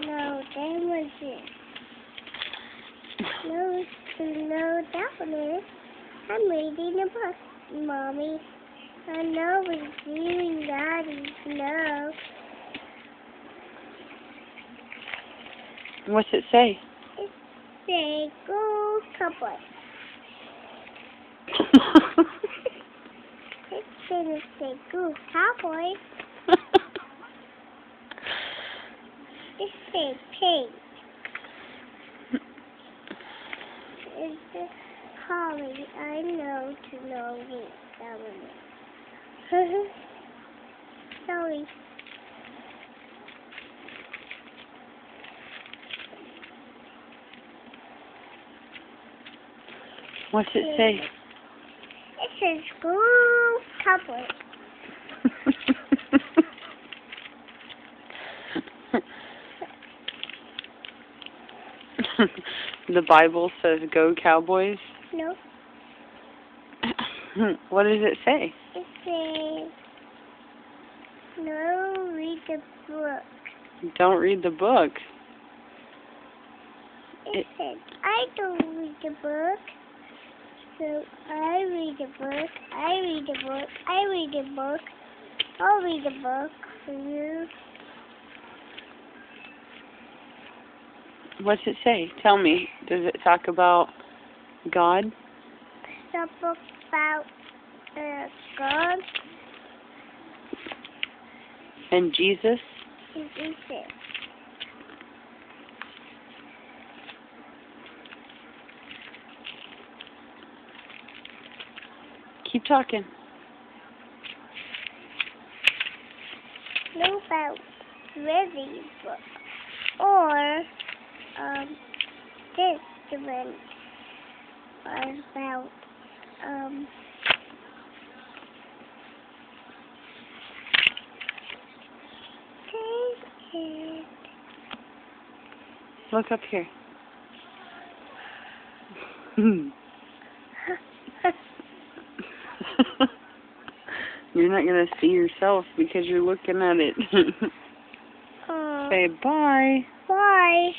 No, that was it. No, that one is. I'm reading a book, Mommy. I know it's reading Daddy. No. What's it say? It says go cowboy. It didn't say go cowboy. It said pig. It's just calling. I know to know me. Sorry. What's it say? It says go cowboy. The Bible says go Cowboys? No. What does it say? It says no, read the book. Don't read the book. It said I don't read the book. So I read the book. I read the book. I read the book. I'll read the book for you. What's it say? Tell me. Does it talk about God? The book about God And Jesus? and Jesus. Keep talking. No about reading book or testament or about take it. Look up here. You're not going to see yourself because you're looking at it. Say bye. Bye.